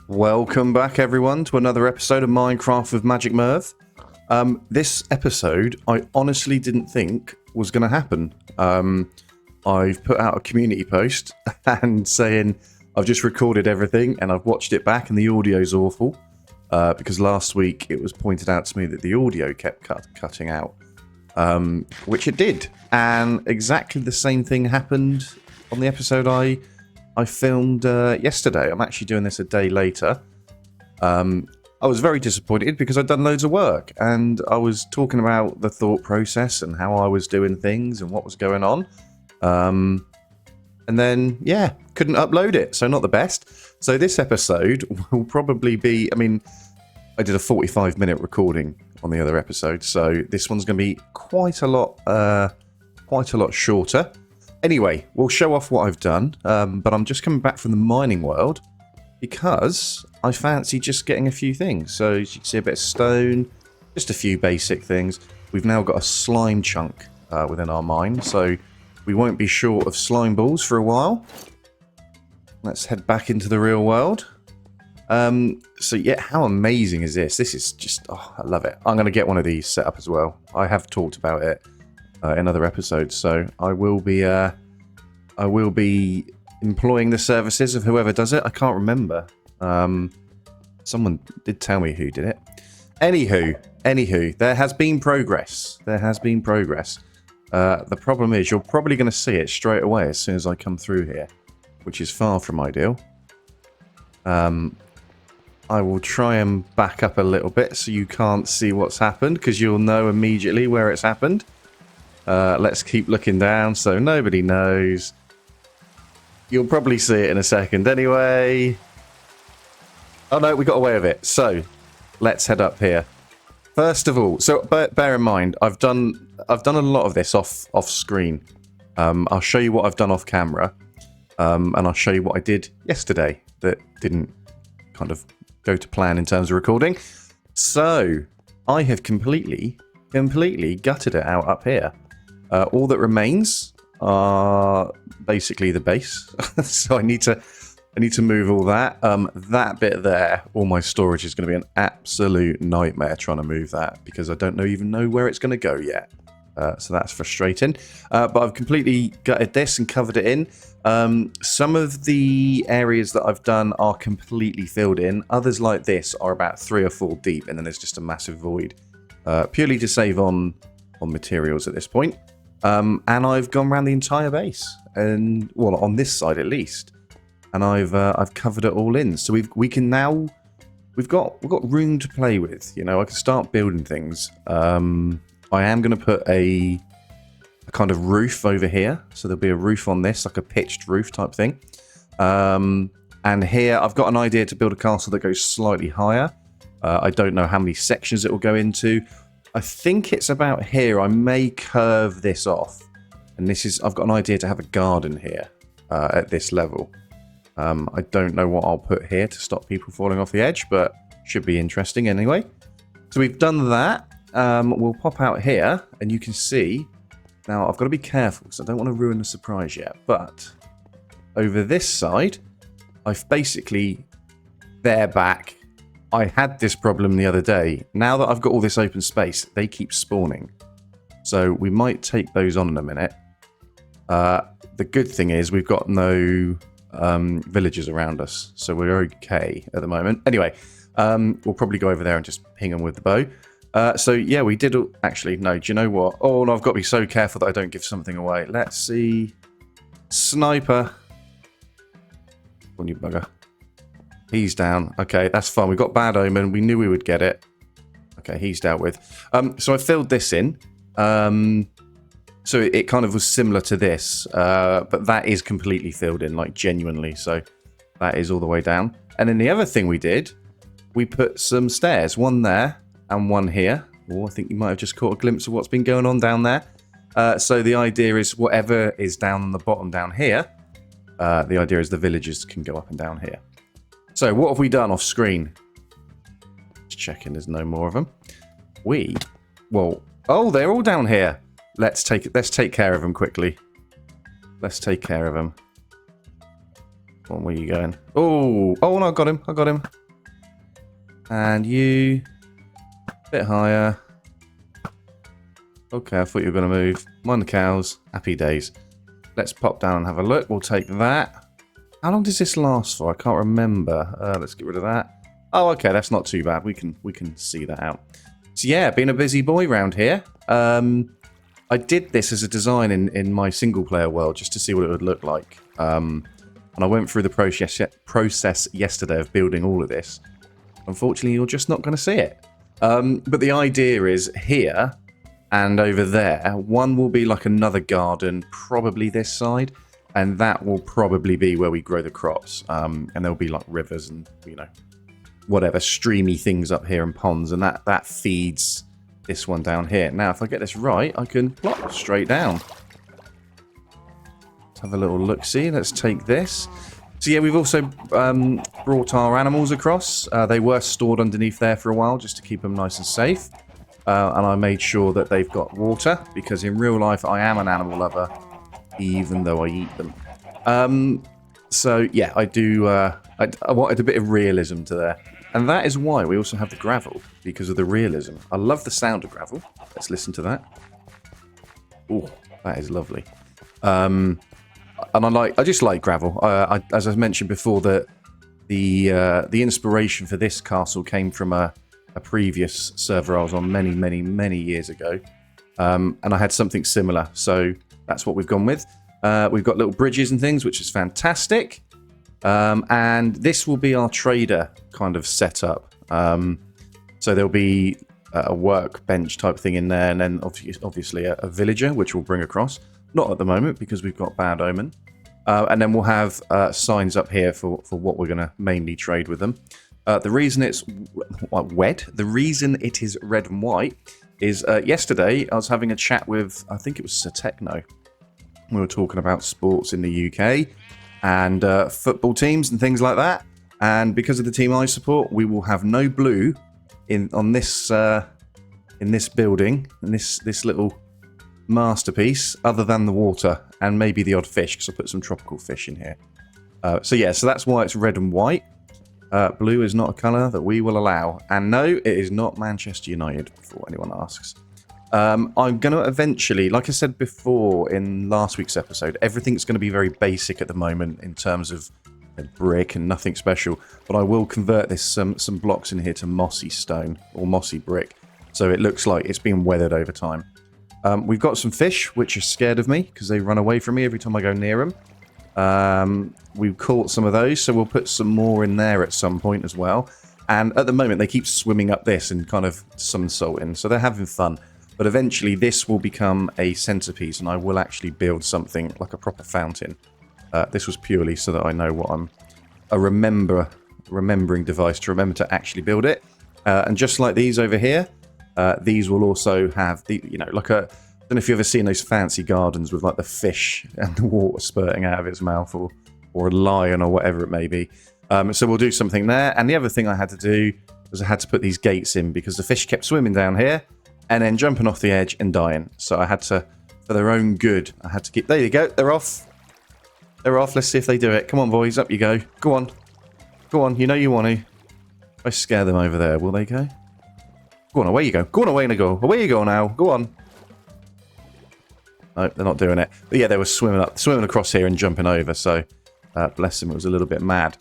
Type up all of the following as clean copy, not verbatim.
Welcome back, everyone, to another episode of Minecraft with Magicmerve. This episode, I honestly didn't think was going to happen. I've put out a community post and saying I've just recorded everything and I've watched it back and the audio's awful. Because last week it was pointed out to me that the audio kept cutting out, which it did. And exactly the same thing happened on the episode I filmed yesterday. I'm actually doing this a day later. I was very disappointed because I'd done loads of work and I was talking about the thought process and how I was doing things and what was going on. And then, yeah, couldn't upload it. So not the best. So this episode will probably be, I did a 45-minute recording on the other episode. So this one's going to be quite a lot shorter. Anyway, we'll show off what I've done, but I'm just coming back from the mining world because I fancy just getting a few things. So as you can see, a bit of stone, just a few basic things. We've now got a slime chunk within our mine, so we won't be short of slime balls for a while. Let's head back into the real world. So yeah, how amazing is this? This is just, oh, I love it. I'm going to get one of these set up as well. I have talked about it in other episodes, so I will be employing the services of whoever does it. I can't remember. Someone did tell me who did it. Anywho, there has been progress. The problem is you're probably going to see it straight away as soon as I come through here, which is far from ideal. I will try and back up a little bit so you can't see what's happened, because you'll know immediately where it's happened. Let's keep looking down so nobody knows. You'll probably see it in a second anyway. Oh no, we got away with it. So let's head up here. First of all, so bear in mind, I've done a lot of this off screen. I'll show you what I've done off camera, and I'll show you what I did yesterday that didn't kind of go to plan in terms of recording. So I have completely gutted it out up here. All that remains are basically the base. So I need to move all that. That bit there, all my storage is going to be an absolute nightmare trying to move that because I don't even know where it's going to go yet. So that's frustrating. But I've completely gutted this and covered it in. Some of the areas that I've done are completely filled in. Others like this are about 3 or 4 deep, and then there's just a massive void. Purely to save on materials at this point. And I've gone around the entire base, and well, on this side at least. And I've covered it all in. So we've got room to play with. You know, I can start building things. I am going to put a kind of roof over here. So there'll be a roof on this, like a pitched roof type thing. And here I've got an idea to build a castle that goes slightly higher. I don't know how many sections it will go into. I think it's about here. I may curve this off. And I've got an idea to have a garden here at this level. I don't know what I'll put here to stop people falling off the edge, but should be interesting anyway. So we've done that. We'll pop out here and you can see. Now I've got to be careful because I don't want to ruin the surprise yet. But over this side, I've basically, they're back. I had this problem the other day. Now that I've got all this open space, they keep spawning. So we might take those on in a minute. The good thing is we've got no villagers around us. So we're okay at the moment. Anyway, we'll probably go over there and just ping them with the bow. So yeah, we did... Actually, no, do you know what? Oh, no, I've got to be so careful that I don't give something away. Let's see. Sniper. On you bugger. He's down. Okay, that's fine. We got Bad Omen. We knew we would get it. Okay, he's dealt with. So I filled this in. So it kind of was similar to this. But that is completely filled in, like genuinely. So that is all the way down. And then the other thing we did, we put some stairs. One there and one here. Oh, I think you might have just caught a glimpse of what's been going on down there. So the idea is whatever is down on the bottom down here, the idea is the villagers can go up and down here. So what have we done off screen? Just checking there's no more of them. Oh, they're all down here. let's take care of them quickly. Let's take care of them. Where are you going? Oh, no, I got him. And you, a bit higher. Okay, I thought you were going to move. Mind the cows. Happy days. Let's pop down and have a look. We'll take that. How long does this last for? I can't remember. Let's get rid of that. Oh, okay, that's not too bad. We can see that out. So yeah, been a busy boy round here. I did this as a design in my single player world just to see what it would look like. And I went through the process yesterday of building all of this. Unfortunately, you're just not going to see it. But the idea is here and over there, one will be like another garden, probably this side, and that will probably be where we grow the crops. And there'll be like rivers and, you know, whatever, streamy things up here and ponds, and that feeds this one down here. Now, if I get this right, I can plop straight down. Let's have a little look-see. Let's take this. So yeah, we've also brought our animals across. They were stored underneath there for a while just to keep them nice and safe. And I made sure that they've got water, because in real life I am an animal lover, even though I eat them. So yeah, I do. I wanted a bit of realism to there. And that is why we also have the gravel, because of the realism. I love the sound of gravel. Let's listen to that. Oh, that is lovely. And I just like gravel. As I mentioned before, that the inspiration for this castle came from a previous server I was on many years ago, and I had something similar. So that's what we've gone with. We've got little bridges and things, which is fantastic. And this will be our trader kind of setup. So there'll be a workbench type thing in there, and then obviously a villager, which we'll bring across. Not at the moment, because we've got Bad Omen. And then we'll have signs up here for what we're going to mainly trade with them. The reason it's the reason it is red and white is yesterday I was having a chat with, I think it was Sir Techno. We were talking about sports in the UK and football teams and things like that. And because of the team I support, we will have no blue in this building, in this little masterpiece, other than the water and maybe the odd fish, because I put some tropical fish in here. So that's why it's red and white. Blue is not a colour that we will allow. And no, it is not Manchester United, before anyone asks. I'm going to eventually, like I said before in last week's episode, everything's going to be very basic at the moment in terms of brick and nothing special. But I will convert this some blocks in here to mossy stone or mossy brick, so it looks like it's been weathered over time. We've got some fish which are scared of me because they run away from me every time I go near them. We've caught some of those, so we'll put some more in there at some point as well. And at the moment they keep swimming up this and kind of somersaulting, so they're having fun. But eventually this will become a centerpiece, and I will actually build something like a proper fountain. This was purely so that I know what I'm a remembering device to remember to actually build it. And just like these over here, these will also have the, like a, I don't know if you've ever seen those fancy gardens with like the fish and the water spurting out of its mouth, or a lion or whatever it may be. So we'll do something there. And the other thing I had to do was I had to put these gates in because the fish kept swimming down here and then jumping off the edge and dying. So I had to, for their own good, I had to keep... There you go. They're off. They're off. Let's see if they do it. Come on, boys. Up you go. Go on. Go on. You know you want to. If I scare them over there, will they go? Go on. Away you go. Go on, away and go. Away you go now. Go on. No, they're not doing it. But yeah, they were swimming across here and jumping over. So, bless them. It was a little bit mad.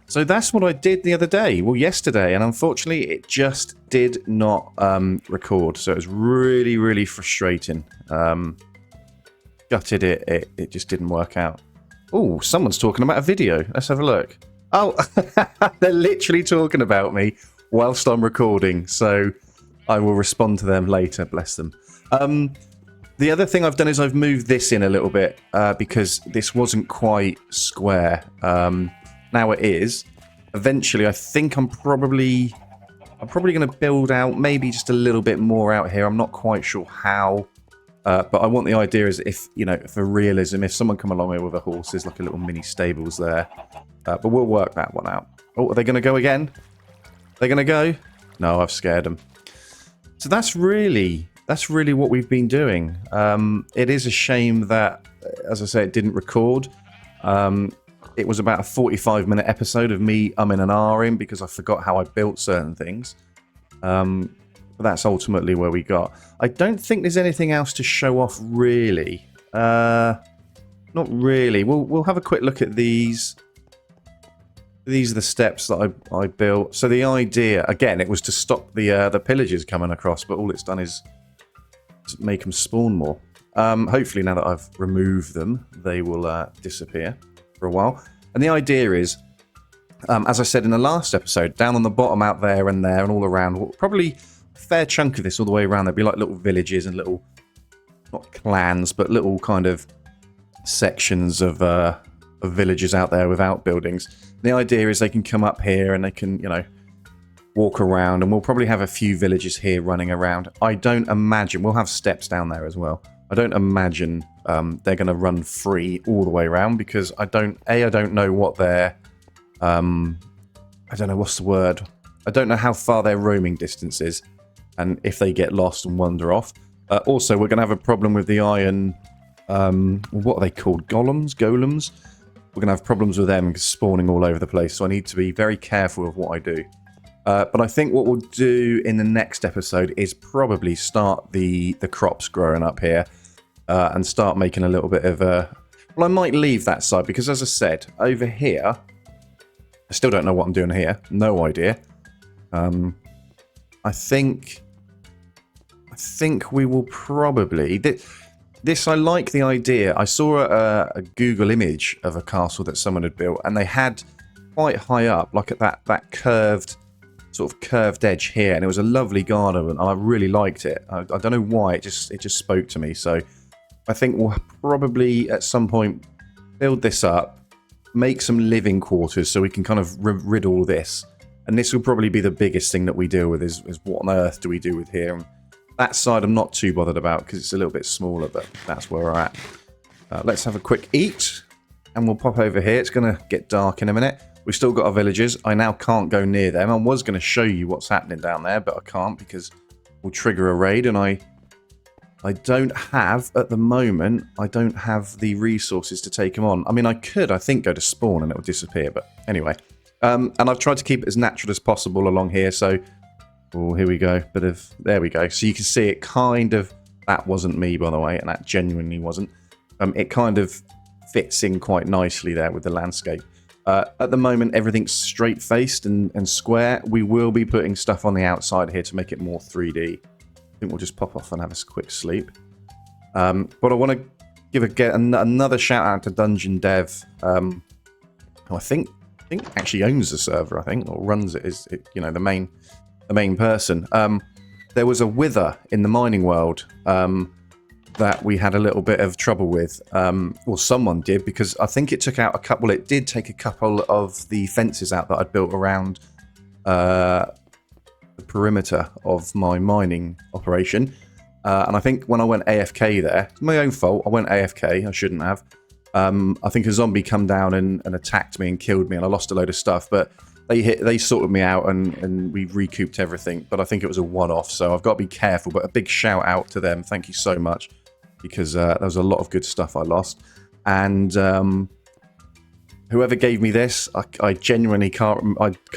So that's what I did the other day. Well, yesterday. And unfortunately, it just did not record. So it was really, really frustrating. Gutted it. It just didn't work out. Oh, someone's talking about a video. Let's have a look. Oh, they're literally talking about me whilst I'm recording. So I will respond to them later. Bless them. The other thing I've done is I've moved this in a little bit because this wasn't quite square. Now it is. Eventually, I think I'm probably going to build out maybe just a little bit more out here. I'm not quite sure how. But I want the idea is if, for realism, if someone come along here with a horse, there's like a little mini stables there. But we'll work that one out. Oh, are they going to go again? They're going to go? No, I've scared them. So that's really that's really what we've been doing. It is a shame that, as I say, it didn't record. It was about a 45-minute episode of me umming and ahhing because I forgot how I built certain things. But that's ultimately where we got. I don't think there's anything else to show off, really. Not really. We'll have a quick look at these. These are the steps that I built. So the idea, again, it was to stop the pillagers coming across, but all it's done is make them spawn more. Hopefully now that I've removed them, they will disappear for a while. And the idea is, as I said in the last episode, down on the bottom out there and all around, probably a fair chunk of this all the way around, there'd be like little villages and little, not clans, but little kind of sections of villages out there with outbuildings. The idea is they can come up here and they can, you know, walk around, and we'll probably have a few villages here running around. I don't imagine, we'll have steps down there as well. I don't imagine they're going to run free all the way around because I don't know what their, I don't know, what's the word? I don't know how far their roaming distance is and if they get lost and wander off. Also, we're going to have a problem with the iron, what are they called? Golems? We're going to have problems with them spawning all over the place, so I need to be very careful of what I do. But I think what we'll do in the next episode is probably start the crops growing up here and start making a little bit of a... Well, I might leave that side because, as I said, over here, I still don't know what I'm doing here. No idea. I think we will probably... This, I like the idea. I saw a Google image of a castle that someone had built, and they had quite high up, like at that curved edge here, and it was a lovely garden, and I really liked it. I don't know why, it just spoke to me. So I think we'll probably at some point build this up, make some living quarters so we can kind of rid all this. And this will probably be the biggest thing that we deal with is what on earth do we do with here? And that side I'm not too bothered about because it's a little bit smaller, but that's where we're at. Let's have a quick eat, and we'll pop over here. It's going to get dark in a minute. We've still got our villagers. I now can't go near them. I was going to show you what's happening down there, but I can't because we'll trigger a raid, and I don't have, at the moment, I don't have the resources to take them on. I mean, I could, I think, go to spawn and it will disappear, but anyway. And I've tried to keep it as natural as possible along here, so... Oh, here we go. There we go. So you can see it kind of... That wasn't me, by the way, and that genuinely wasn't. It kind of fits in quite nicely there with the landscape. At the moment, everything's straight-faced and square. We will be putting stuff on the outside here to make it more 3D. I think we'll just pop off and have a quick sleep. But I want to give another shout-out to Dungeon Dev, who I think actually owns the server, I think, or runs it, is it, you know, the main person. There was a wither in the mining world that we had a little bit of trouble with. Well, someone did, because I think it took out a couple... Well, it did take a couple of the fences out that I'd built around the perimeter of my mining operation. And I think when I went AFK there, it's my own fault. I went AFK. I shouldn't have. I think a zombie come down and attacked me and killed me, and I lost a load of stuff. But they sorted me out and we recouped everything. But I think it was a one-off, so I've got to be careful. But a big shout out to them. Thank you so much, because there was a lot of good stuff I lost. And whoever gave me this, I genuinely can't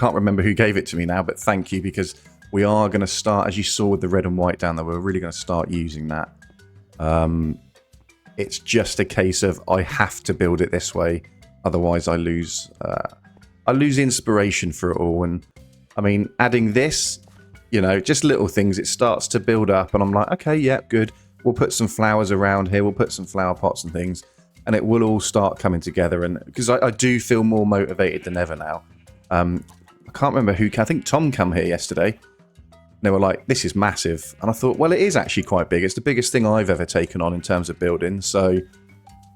remember who gave it to me now. But thank you, because we are going to start, as you saw with the red and white down there, we're really going to start using that. It's just a case of I have to build it this way, otherwise I lose inspiration for it all. And I mean, adding this, you know, just little things, it starts to build up, and I'm like, okay, yeah, good. We'll put some flowers around here. We'll put some flower pots and things, and it will all start coming together. And because I do feel more motivated than ever now. I can't remember who. I think Tom came here yesterday. They were like, this is massive. And I thought, well, it is actually quite big. It's the biggest thing I've ever taken on in terms of building. So,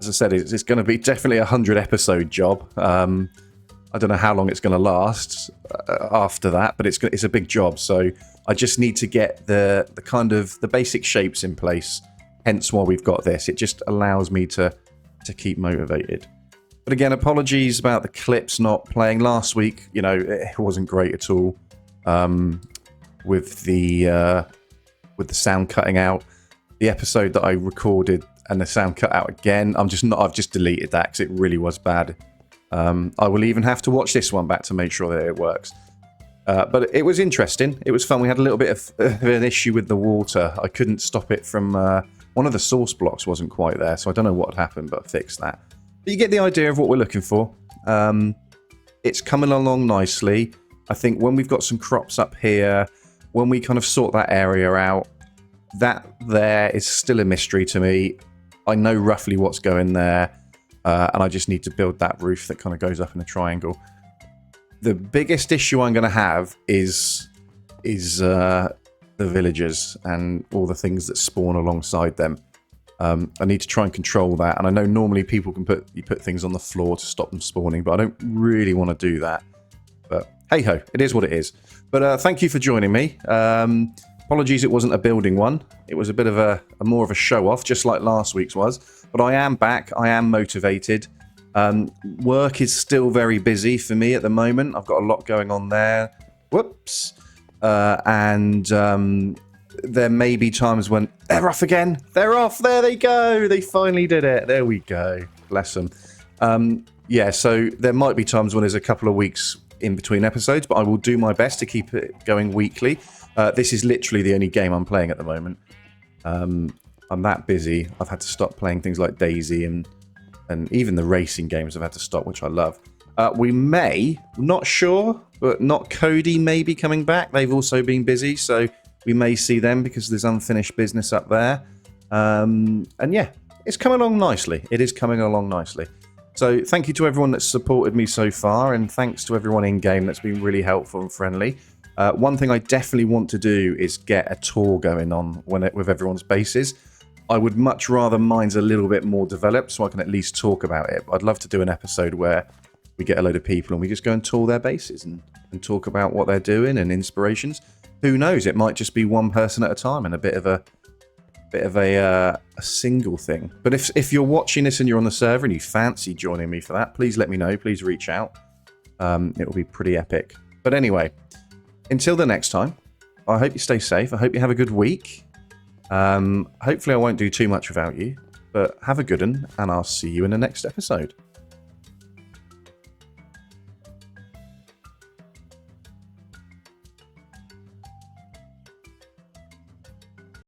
as I said, it's going to be definitely a 100-episode job. I don't know how long it's going to last after that, but it's a big job. So I just need to get the kind of the basic shapes in place. Hence why we've got this. It just allows me to keep motivated. But again, apologies about the clips not playing last week. You know, it wasn't great at all. With the with the sound cutting out. The episode that I recorded and the sound cut out again, I've just deleted that because it really was bad. I will even have to watch this one back to make sure that it works. But it was interesting. It was fun. We had a little bit of an issue with the water. I couldn't stop it from... one of the source blocks wasn't quite there, so I don't know what had happened, but I fixed that. But you get the idea of what we're looking for. It's coming along nicely. I think when we've got some crops up here, when we kind of sort that area out, that there is still a mystery to me. I know roughly what's going there, and I just need to build that roof that kind of goes up in a triangle. The biggest issue I'm going to have is the villagers and all the things that spawn alongside them. I need to try and control that, and I know normally people can put things on the floor to stop them spawning, but I don't really want to do that. But hey ho, it is what it is. But thank you for joining me. Apologies it wasn't a building one. It was a bit of a more of a show off, just like last week's was. But I am back. I am motivated. Work is still very busy for me at the moment. I've got a lot going on there. Whoops. And there may be times when they're off again. They're off. There they go. They finally did it. There we go. Bless them. Yeah, so there might be times when there's a couple of weeks in between episodes, but I will do my best to keep it going weekly. This is literally the only game I'm playing at the moment. I'm that busy. I've had to stop playing things like Daisy and even the racing games I've had to stop, which I love. We may, not sure, but Not Cody may be coming back. They've also been busy, so we may see them because there's unfinished business up there. And yeah, it's coming along nicely. It is coming along nicely. So thank you to everyone that's supported me so far, and thanks to everyone in-game that's been really helpful and friendly. One thing I definitely want to do is get a tour going on with everyone's bases. I would much rather mine's a little bit more developed so I can at least talk about it. But I'd love to do an episode where we get a load of people and we just go and tour their bases and talk about what they're doing and inspirations. Who knows? It might just be one person at a time and a bit of a single thing. But if you're watching this and you're on the server and you fancy joining me for that, please let me know. Please reach out. It will be pretty epic. But anyway, until the next time, I hope you stay safe. I hope you have a good week. Hopefully I won't do too much without you, but have a good one, and I'll see you in the next episode.